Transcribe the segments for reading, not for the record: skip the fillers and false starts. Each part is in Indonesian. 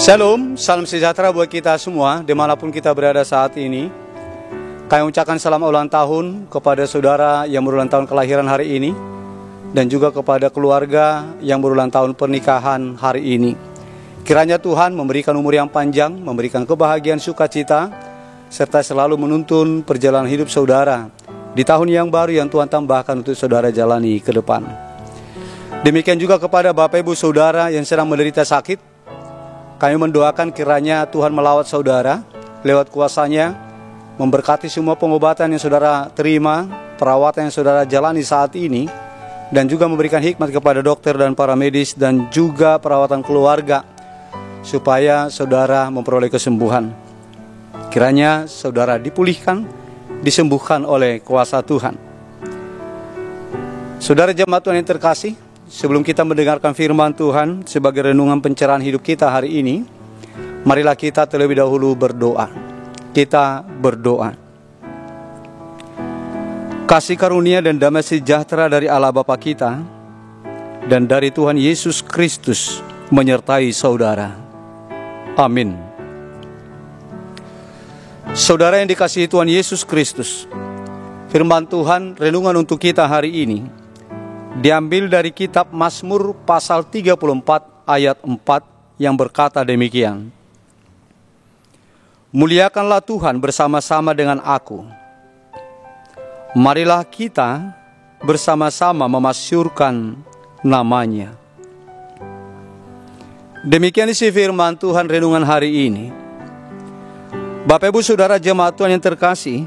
Shalom, salam sejahtera buat kita semua dimanapun kita berada saat ini. Kami ucapkan selamat ulang tahun kepada saudara yang berulang tahun kelahiran hari ini, dan juga kepada keluarga yang berulang tahun pernikahan hari ini. Kiranya Tuhan memberikan umur yang panjang, memberikan kebahagiaan sukacita, serta selalu menuntun perjalanan hidup saudara di tahun yang baru yang Tuhan tambahkan untuk saudara jalani ke depan. Demikian juga kepada Bapak Ibu Saudara yang sedang menderita sakit. Kami mendoakan kiranya Tuhan melawat saudara lewat kuasa-Nya, memberkati semua pengobatan yang saudara terima, perawatan yang saudara jalani saat ini, dan juga memberikan hikmat kepada dokter dan para medis dan juga perawatan keluarga, supaya saudara memperoleh kesembuhan. Kiranya saudara dipulihkan, disembuhkan oleh kuasa Tuhan. Saudara jemaat Tuhan yang terkasih, sebelum kita mendengarkan firman Tuhan sebagai renungan pencerahan hidup kita hari ini, marilah kita terlebih dahulu berdoa. Kita berdoa. Kasih karunia dan damai sejahtera dari Allah Bapa kita dan dari Tuhan Yesus Kristus menyertai saudara. Amin. Saudara yang dikasihi Tuhan Yesus Kristus, firman Tuhan renungan untuk kita hari ini diambil dari kitab Mazmur pasal 34 ayat 4 yang berkata demikian. Muliakanlah Tuhan bersama-sama dengan aku. Marilah kita bersama-sama memasyurkan namanya. Demikian isi firman Tuhan renungan hari ini. Bapak Ibu Saudara jemaat Tuhan yang terkasih,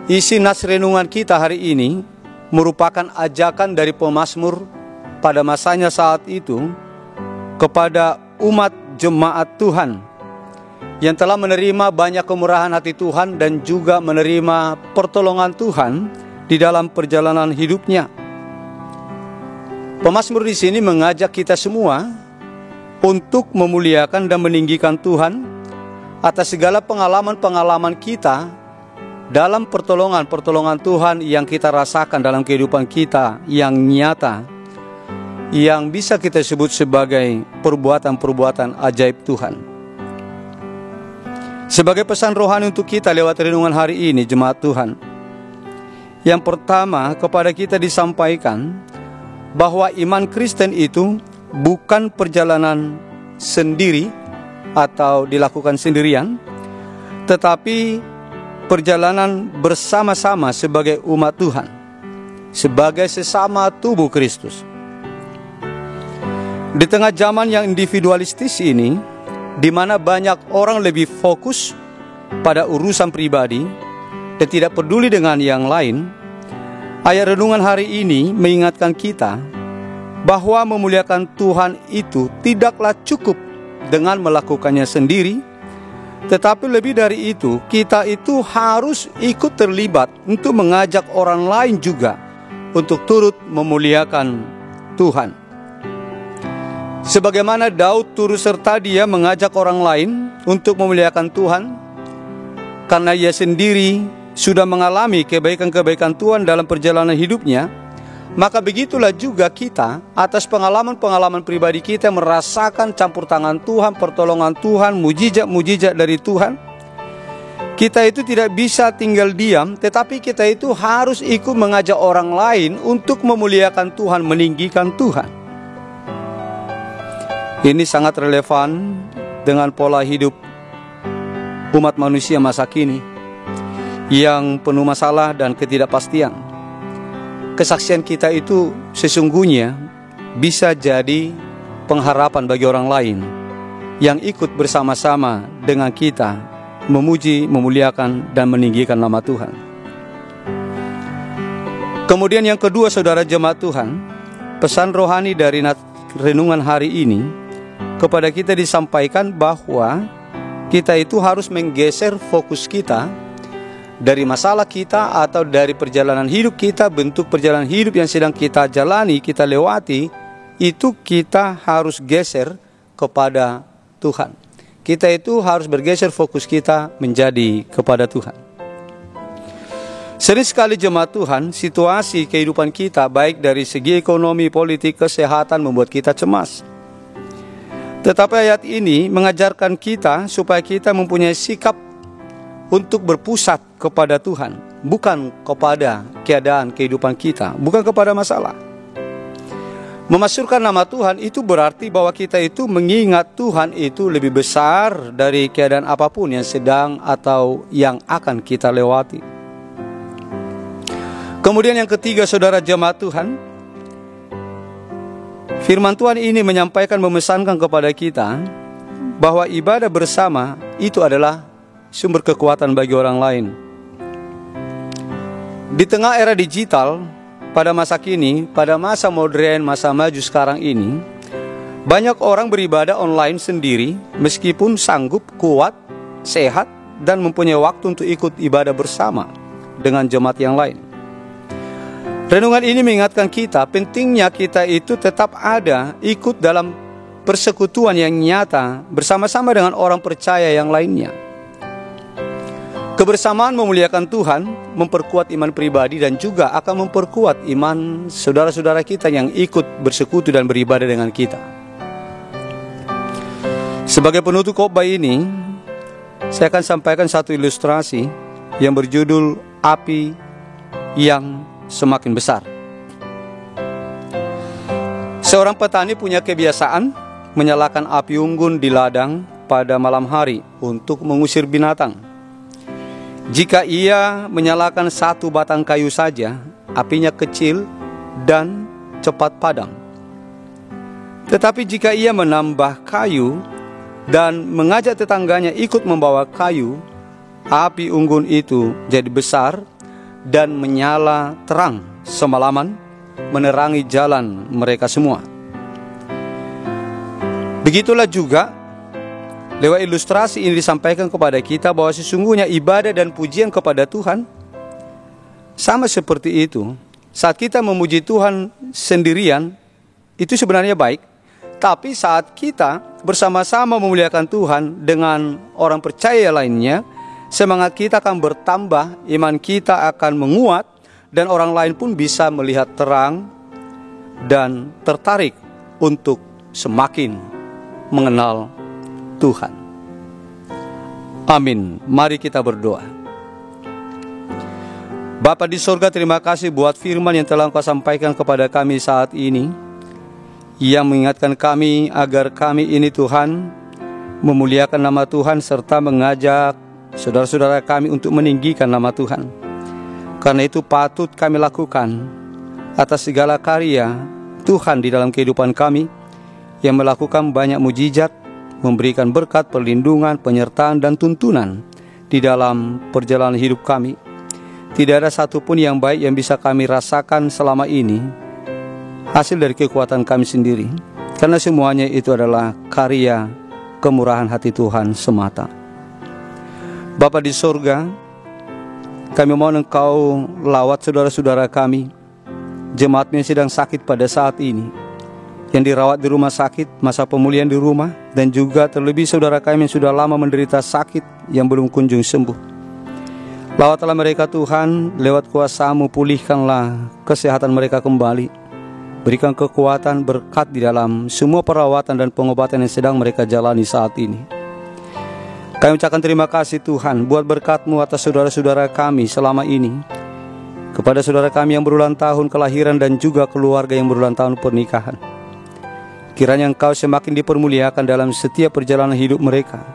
isi nas renungan kita hari ini merupakan ajakan dari pemazmur pada masanya saat itu kepada umat jemaat Tuhan yang telah menerima banyak kemurahan hati Tuhan dan juga menerima pertolongan Tuhan di dalam perjalanan hidupnya. Pemazmur di sini mengajak kita semua untuk memuliakan dan meninggikan Tuhan atas segala pengalaman-pengalaman kita dalam pertolongan Tuhan yang kita rasakan dalam kehidupan kita yang nyata, yang bisa kita sebut sebagai perbuatan-perbuatan ajaib Tuhan. Sebagai pesan rohani untuk kita lewat renungan hari ini jemaat Tuhan, yang pertama kepada kita disampaikan bahwa iman Kristen itu bukan perjalanan sendiri atau dilakukan sendirian, tetapi perjalanan bersama-sama sebagai umat Tuhan, sebagai sesama tubuh Kristus. Di tengah zaman yang individualistis ini, di mana banyak orang lebih fokus pada urusan pribadi dan tidak peduli dengan yang lain, ayat renungan hari ini mengingatkan kita bahwa memuliakan Tuhan itu tidaklah cukup dengan melakukannya sendiri, tetapi lebih dari itu, kita itu harus ikut terlibat untuk mengajak orang lain juga untuk turut memuliakan Tuhan. Sebagaimana Daud turut serta dia mengajak orang lain untuk memuliakan Tuhan, karena ia sendiri sudah mengalami kebaikan-kebaikan Tuhan dalam perjalanan hidupnya, maka begitulah juga kita atas pengalaman-pengalaman pribadi kita merasakan campur tangan Tuhan, pertolongan Tuhan, mujizat-mujizat dari Tuhan. Kita itu tidak bisa tinggal diam, tetapi kita itu harus ikut mengajak orang lain untuk memuliakan Tuhan, meninggikan Tuhan. Ini sangat relevan dengan pola hidup umat manusia masa kini yang penuh masalah dan ketidakpastian. Kesaksian kita itu sesungguhnya bisa jadi pengharapan bagi orang lain yang ikut bersama-sama dengan kita memuji, memuliakan, dan meninggikan nama Tuhan. Kemudian yang kedua saudara jemaat Tuhan, pesan rohani dari renungan hari ini kepada kita disampaikan bahwa kita itu harus menggeser fokus kita dari masalah kita atau dari perjalanan hidup kita, bentuk perjalanan hidup yang sedang kita jalani, kita lewati, itu kita harus geser kepada Tuhan. Kita itu harus bergeser fokus kita menjadi kepada Tuhan. Sering sekali jemaat Tuhan, situasi kehidupan kita baik dari segi ekonomi, politik, kesehatan membuat kita cemas. Tetapi ayat ini mengajarkan kita supaya kita mempunyai sikap untuk berpusat kepada Tuhan, bukan kepada keadaan kehidupan kita, bukan kepada masalah. Memasyurkan nama Tuhan itu berarti bahwa kita itu mengingat Tuhan itu lebih besar dari keadaan apapun yang sedang atau yang akan kita lewati. Kemudian yang ketiga, saudara jemaat Tuhan, firman Tuhan ini menyampaikan, memesankan kepada kita bahwa ibadah bersama itu adalah sumber kekuatan bagi orang lain. Di tengah era digital, pada masa kini, pada masa modern, masa maju sekarang ini, banyak orang beribadah online sendiri meskipun sanggup, kuat, sehat, dan mempunyai waktu untuk ikut ibadah bersama dengan jemaat yang lain. Renungan ini mengingatkan kita pentingnya kita itu tetap ada, ikut dalam persekutuan yang nyata bersama-sama dengan orang percaya yang lainnya. Kebersamaan memuliakan Tuhan, memperkuat iman pribadi dan juga akan memperkuat iman saudara-saudara kita yang ikut bersekutu dan beribadah dengan kita. Sebagai penutup khotbah ini, saya akan sampaikan satu ilustrasi yang berjudul Api yang Semakin Besar. Seorang petani punya kebiasaan menyalakan api unggun di ladang pada malam hari untuk mengusir binatang. Jika ia menyalakan satu batang kayu saja, apinya kecil dan cepat padam. Tetapi jika ia menambah kayu dan mengajak tetangganya ikut membawa kayu, api unggun itu jadi besar dan menyala terang semalaman, menerangi jalan mereka semua. Begitulah juga lewat ilustrasi ini disampaikan kepada kita bahwa sesungguhnya ibadah dan pujian kepada Tuhan sama seperti itu. Saat kita memuji Tuhan sendirian, itu sebenarnya baik. Tapi saat kita bersama-sama memuliakan Tuhan dengan orang percaya lainnya, semangat kita akan bertambah, iman kita akan menguat, dan orang lain pun bisa melihat terang dan tertarik untuk semakin mengenal Tuhan. Amin. Mari kita berdoa. Bapa di sorga, terima kasih buat firman yang telah Engkau sampaikan kepada kami saat ini, yang mengingatkan kami agar kami ini Tuhan memuliakan nama Tuhan serta mengajak saudara-saudara kami untuk meninggikan nama Tuhan. Karena itu patut kami lakukan atas segala karya Tuhan di dalam kehidupan kami, yang melakukan banyak mujizat, memberikan berkat, perlindungan, penyertaan, dan tuntunan di dalam perjalanan hidup kami. Tidak ada satupun yang baik yang bisa kami rasakan selama ini hasil dari kekuatan kami sendiri, karena semuanya itu adalah karya kemurahan hati Tuhan semata. Bapa di sorga, kami mohon Engkau lawat saudara-saudara kami, jemaat yang sedang sakit pada saat ini, yang dirawat di rumah sakit, masa pemulihan di rumah, dan juga terlebih saudara kami yang sudah lama menderita sakit yang belum kunjung sembuh. Lawatlah mereka Tuhan, lewat kuasa-Mu pulihkanlah kesehatan mereka kembali. Berikan kekuatan, berkat di dalam semua perawatan dan pengobatan yang sedang mereka jalani saat ini. Kami ucapkan terima kasih Tuhan buat berkat-Mu atas saudara-saudara kami selama ini. Kepada saudara kami yang berulang tahun kelahiran dan juga keluarga yang berulang tahun pernikahan, kiranya Engkau semakin dipermuliakan dalam setiap perjalanan hidup mereka,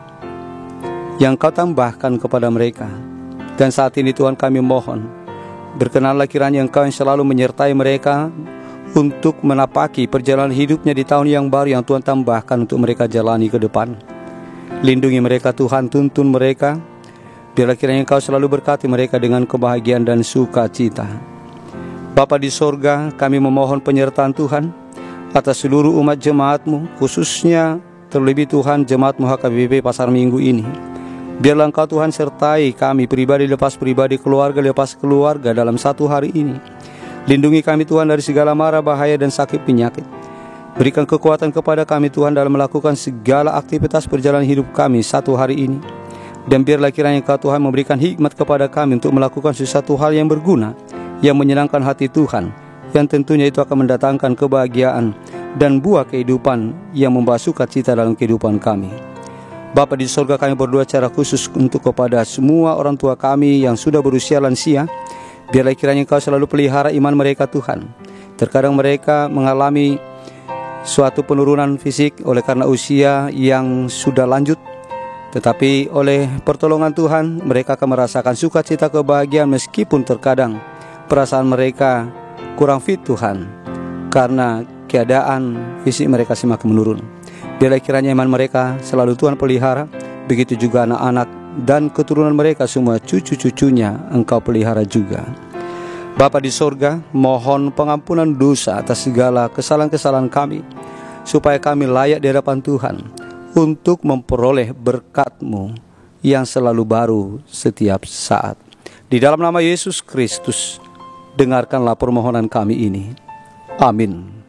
yang Engkau tambahkan kepada mereka. Dan saat ini Tuhan kami mohon, berkenanlah kiranya Engkau yang selalu menyertai mereka untuk menapaki perjalanan hidupnya di tahun yang baru yang Tuhan tambahkan untuk mereka jalani ke depan. Lindungi mereka Tuhan, tuntun mereka, biarlah kiranya Engkau selalu berkati mereka dengan kebahagiaan dan sukacita. Bapa di sorga, kami memohon penyertaan Tuhan atas seluruh umat jemaat-Mu, khususnya terlebih Tuhan jemaat-Mu HKBP Pasar Minggu ini. Biarlah Engkau Tuhan sertai kami pribadi lepas pribadi, keluarga lepas keluarga dalam satu hari ini. Lindungi kami Tuhan dari segala mara bahaya dan sakit penyakit. Berikan kekuatan kepada kami Tuhan dalam melakukan segala aktivitas perjalanan hidup kami satu hari ini. Dan biarlah kiranya Engkau Tuhan memberikan hikmat kepada kami untuk melakukan sesuatu hal yang berguna, yang menyenangkan hati Tuhan, yang tentunya itu akan mendatangkan kebahagiaan dan buah kehidupan yang membawa sukacita dalam kehidupan kami. Bapa di sorga, kami berdoa secara khusus untuk kepada semua orang tua kami yang sudah berusia lansia. Biarlah kiranya Engkau selalu pelihara iman mereka Tuhan. Terkadang mereka mengalami suatu penurunan fisik oleh karena usia yang sudah lanjut, tetapi oleh pertolongan Tuhan mereka akan merasakan sukacita kebahagiaan meskipun terkadang perasaan mereka kurang fit Tuhan, karena keadaan fisik mereka semakin menurun. Biarlah kiranya iman mereka selalu Tuhan pelihara, begitu juga anak-anak dan keturunan mereka semua, cucu-cucunya Engkau pelihara juga. Bapa di sorga, mohon pengampunan dosa atas segala kesalahan-kesalahan kami, supaya kami layak di hadapan Tuhan untuk memperoleh berkat-Mu yang selalu baru setiap saat. Di dalam nama Yesus Kristus, dengarkanlah permohonan kami ini. Amin.